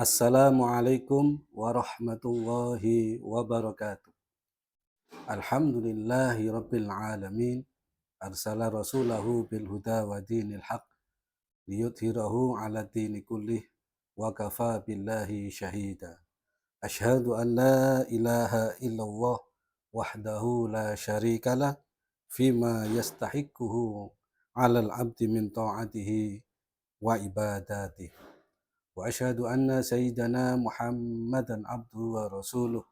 Assalamualaikum warahmatullahi wabarakatuh. Alhamdulillahi rabbil alamin. Arsala rasulahu bil huda wa dinil haq liyudhhirahu ala dini kullih wa kafa billahi syahida. Ashhadu an la ilaha illallah wahdahu la syarikalah fima yastahiquhu ala al-abdi min ta'atihi wa ibadatihi. Wa asyhadu anna sayyidana Muhammadan abduhu wa rasuluh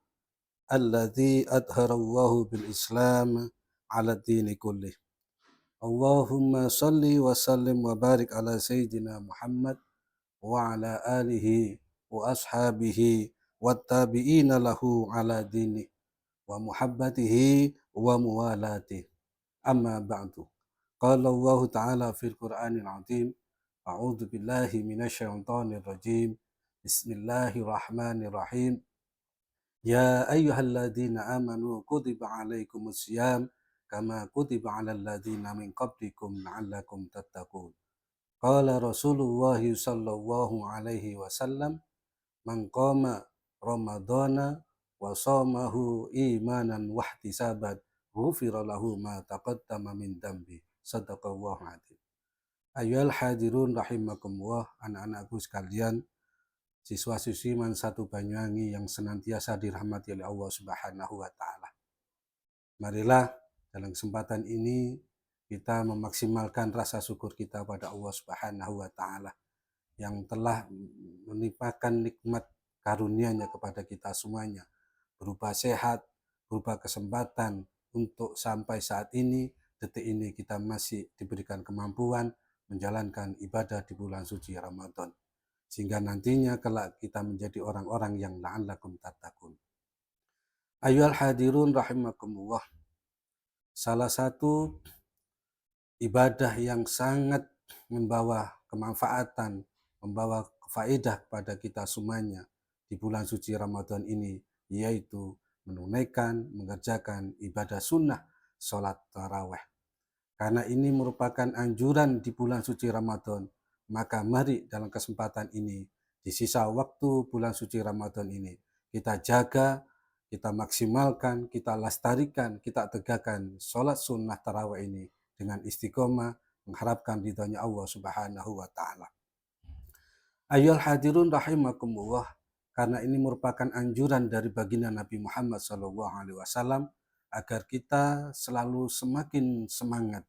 alladzi adharallahu bil Islam ala dini kullih. Allahumma salli wa sallim wa barik ala sayyidina Muhammad wa ala alihi wa ashabihi wa tabi'ina lahu ala dini wa muhabbatihi wa muwalatihi. Amma ba'du. Qala Allah Ta'ala fil Qur'anil 'azim. A'udzu billahi minasyaitonir rajim. Bismillahirrahmanirrahim. Ya ayyuhalladzina amanu kutiba 'alaikumusiyam kama kutiba 'alal ladzina min qablikum la'allakum tattaqun. Qala Rasulullah sallallahu alaihi wasallam, man qama ramadhana wa shamahu imanan wa ihtisaban ghufira lahu ma taqaddama min dambi. Shadaqallahu adzim. Ayyuhal hadirun rahimakumullah, anak-anakku sekalian, siswa-siswi Man 1 Banyuwangi yang senantiasa dirahmati oleh Allah Subhanahu wa taala. Marilah dalam kesempatan ini kita memaksimalkan rasa syukur kita pada Allah Subhanahu wa taala yang telah menimpakan nikmat karunia-Nya kepada kita semuanya, berupa sehat, berupa kesempatan untuk sampai saat ini, detik ini kita masih diberikan kemampuan menjalankan ibadah di bulan suci Ramadan, sehingga nantinya kelak kita menjadi orang-orang yang la'allakum tattaqun. Ayyuhal hadirun rahimakumullah, salah satu ibadah yang sangat membawa kemanfaatan, membawa faedah kepada kita semuanya di bulan suci Ramadan ini, yaitu mengerjakan ibadah sunnah sholat taraweh. Karena ini merupakan anjuran di bulan suci Ramadan, maka mari dalam kesempatan ini, di sisa waktu bulan suci Ramadan ini, kita jaga, kita maksimalkan, kita lestarikan, kita tegakkan sholat sunnah tarawih ini dengan istiqomah, mengharapkan ridhonya Allah Subhanahu wa ta'ala. Ayyuhal hadirun rahimakumullah, karena ini merupakan anjuran dari baginda Nabi Muhammad SAW agar kita selalu semakin semangat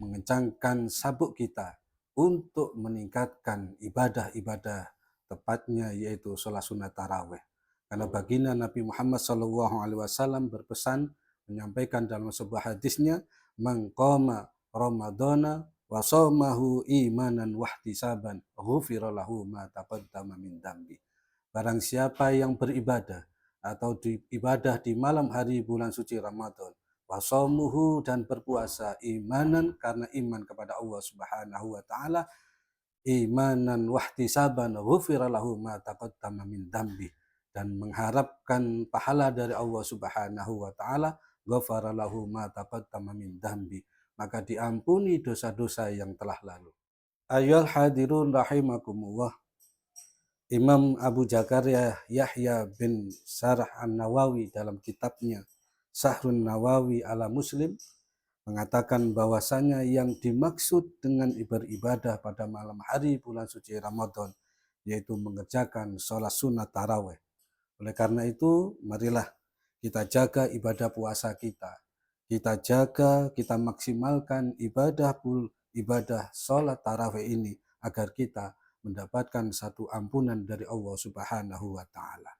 mengencangkan sabuk kita untuk meningkatkan ibadah-ibadah, tepatnya yaitu sholat sunat taraweh. Karena baginda Nabi Muhammad SAW berpesan, menyampaikan dalam sebuah hadisnya, man qama ramadhana wa shamahu imanan wa ihtisaban ghufira lahu ma taqaddama min dambi. Barang siapa yang beribadah atau ibadah di malam hari bulan suci Ramadan, wasomuhu dan berpuasa imanan karena iman kepada Allah Subhanahu wa taala, imanan wahtisaban ghufira lahu ma taqaddama min dambi, dan mengharapkan pahala dari Allah Subhanahu wa taala, ghafara lahu ma taqaddama min dambi, maka diampuni dosa-dosa yang telah lalu. Ayyuhal hadirun rahimakumullah, Imam Abu Zakaria Yahya bin Sharah An-Nawawi dalam kitabnya Syahrun Nawawi ala Muslim mengatakan bahwasanya yang dimaksud dengan beribadah pada malam hari bulan suci Ramadan yaitu mengerjakan sholat sunat taraweh. Oleh karena itu, marilah kita jaga ibadah puasa kita. Kita jaga, kita maksimalkan ibadah sholat taraweh ini agar kita mendapatkan satu ampunan dari Allah Subhanahu wa taala.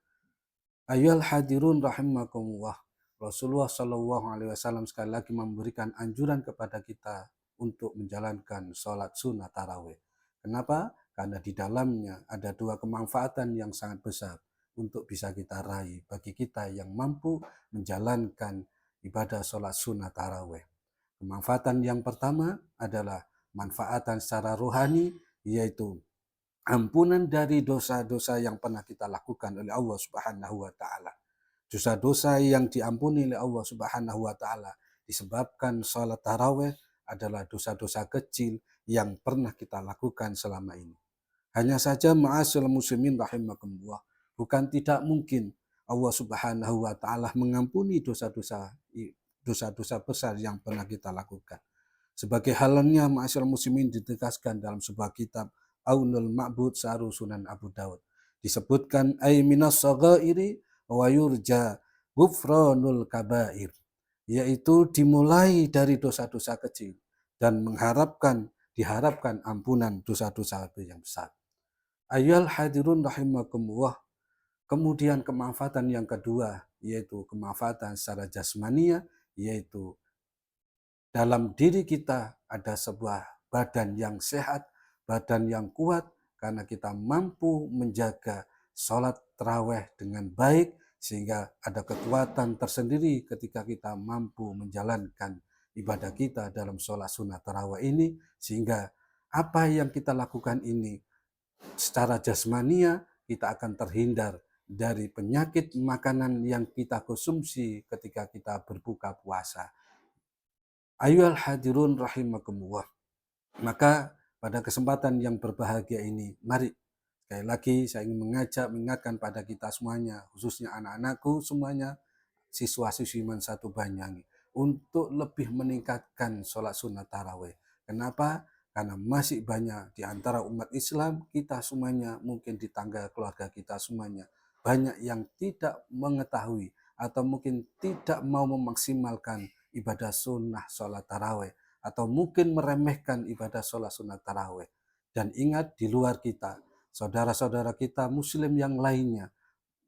Ayyuhal hadirun rahimakumullah, Rasulullah Shallallahu alaihi wasallam sekali lagi memberikan anjuran kepada kita untuk menjalankan sholat sunnah tarawih. Kenapa? Karena di dalamnya ada dua kemanfaatan yang sangat besar untuk bisa kita raih bagi kita yang mampu menjalankan ibadah sholat sunnah tarawih. Kemanfaatan yang pertama adalah manfaatan secara rohani, yaitu ampunan dari dosa-dosa yang pernah kita lakukan oleh Allah Subhanahu wa taala. Dosa-dosa yang diampuni oleh Allah Subhanahu wa taala disebabkan salat tarawih adalah dosa-dosa kecil yang pernah kita lakukan selama ini. Hanya saja ma'asyiral muslimin rahimakumullah, bukan tidak mungkin Allah Subhanahu wa taala mengampuni dosa-dosa besar yang pernah kita lakukan. Sebagai halnya ma'asyiral muslimin ditegaskan dalam sebuah kitab Aunul Ma'bud Saru Sunan Abu Daud. Disebutkan ay minas saghairi wa yurja ghufranul kabair, yaitu dimulai dari dosa-dosa kecil dan diharapkan ampunan dosa-dosa yang besar. Ayyuhal hadirun rahimakumullah. Kemudian kemanfaatan yang kedua yaitu kemanfaatan secara jasmania, yaitu dalam diri kita ada sebuah badan yang sehat, badan yang kuat, karena kita mampu menjaga sholat taraweh dengan baik, sehingga ada kekuatan tersendiri ketika kita mampu menjalankan ibadah kita dalam sholat sunat taraweh ini, sehingga apa yang kita lakukan ini secara jasmania kita akan terhindar dari penyakit makanan yang kita konsumsi ketika kita berbuka puasa. Ayyuhal hadirun rahimakumullah. Maka pada kesempatan yang berbahagia ini, mari sekali lagi saya ingin mengingatkan pada kita semuanya, khususnya anak-anakku semuanya, siswa-siswi Man Satu Banyangi, untuk lebih meningkatkan sholat sunat taraweh. Kenapa? Karena masih banyak di antara umat Islam, kita semuanya, mungkin di tangga keluarga kita semuanya, banyak yang tidak mengetahui atau mungkin tidak mau memaksimalkan ibadah sunnah sholat taraweh, atau mungkin meremehkan ibadah sholat sunat taraweh. Dan ingat, di luar kita, saudara-saudara kita muslim yang lainnya,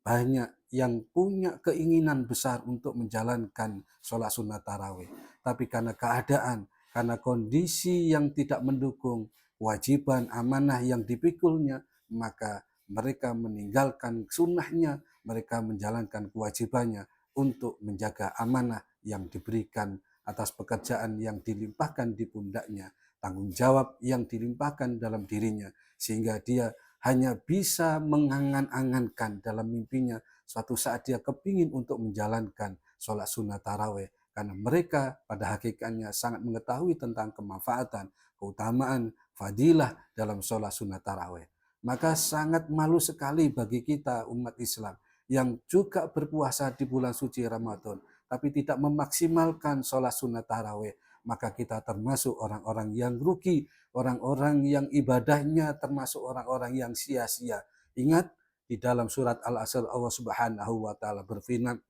banyak yang punya keinginan besar untuk menjalankan sholat sunat tarawih. Tapi karena keadaan, karena kondisi yang tidak mendukung kewajiban amanah yang dipikulnya, maka mereka meninggalkan sunnahnya, mereka menjalankan kewajibannya untuk menjaga amanah yang diberikan atas pekerjaan yang dilimpahkan di pundaknya, tanggung jawab yang dilimpahkan dalam dirinya, sehingga dia hanya bisa mengangan-angankan dalam mimpinya suatu saat dia kepingin untuk menjalankan sholat sunat taraweh, karena mereka pada hakikatnya sangat mengetahui tentang kemanfaatan, keutamaan, fadilah dalam sholat sunat taraweh. Maka sangat malu sekali bagi kita umat Islam yang juga berpuasa di bulan suci Ramadan, tapi tidak memaksimalkan sholat sunat taraweh, maka kita termasuk orang-orang yang rugi, orang-orang yang ibadahnya termasuk orang-orang yang sia-sia. Ingat, di dalam surat Al-Asr Allah Subhanahu wa taala berfirman,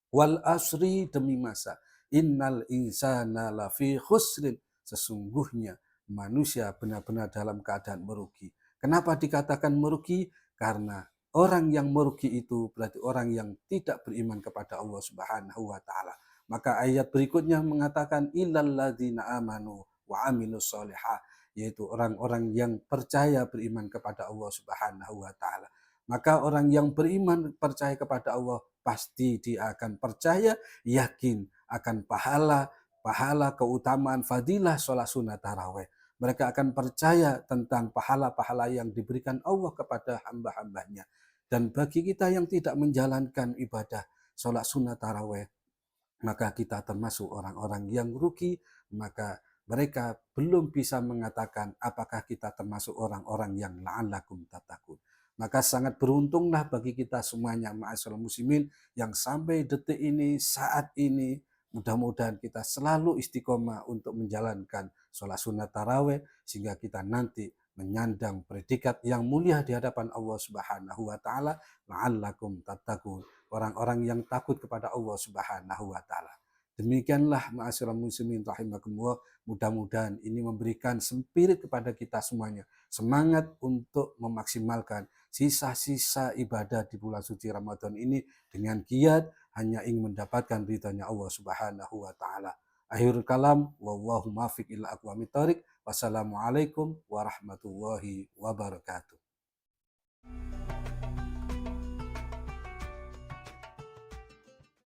wal asri, demi masa, innal insana lafi khusrin, sesungguhnya manusia benar-benar dalam keadaan merugi. Kenapa dikatakan merugi? Karena orang yang merugi itu berarti orang yang tidak beriman kepada Allah Subhanahu wa taala. Maka ayat berikutnya mengatakan illal ladzina amanu wa amilus solihah, yaitu orang-orang yang percaya beriman kepada Allah Subhanahu wa taala. Maka orang yang beriman percaya kepada Allah, pasti dia akan percaya, yakin akan pahala keutamaan fadilah sholat sunat taraweh. Mereka akan percaya tentang pahala-pahala yang diberikan Allah kepada hamba-hambanya. Dan bagi kita yang tidak menjalankan ibadah sholat sunat taraweh, maka kita termasuk orang-orang yang rugi. Maka mereka belum bisa mengatakan apakah kita termasuk orang-orang yang la'allakum tattaqun. Maka sangat beruntunglah bagi kita semuanya ma'asyiral muslimin yang sampai detik ini, saat ini, mudah-mudahan kita selalu istiqomah untuk menjalankan sholat sunat taraweh, sehingga kita nanti menyandang predikat yang mulia di hadapan Allah Subhanahu wa taala, la'allakum tattaqun, orang-orang yang takut kepada Allah Subhanahu wa taala. Demikianlah ma'asyiral muslimin rahimakumullah, mudah-mudahan ini memberikan spirit kepada kita semuanya, semangat untuk memaksimalkan sisa-sisa ibadah di bulan suci Ramadan ini dengan giat hanya ingin mendapatkan ridhonya Allah Subhanahu wa taala. Akhirul kalam, wallahu muwaffiq ila aqwamit thoriq. Wassalamualaikum warahmatullahi wabarakatuh.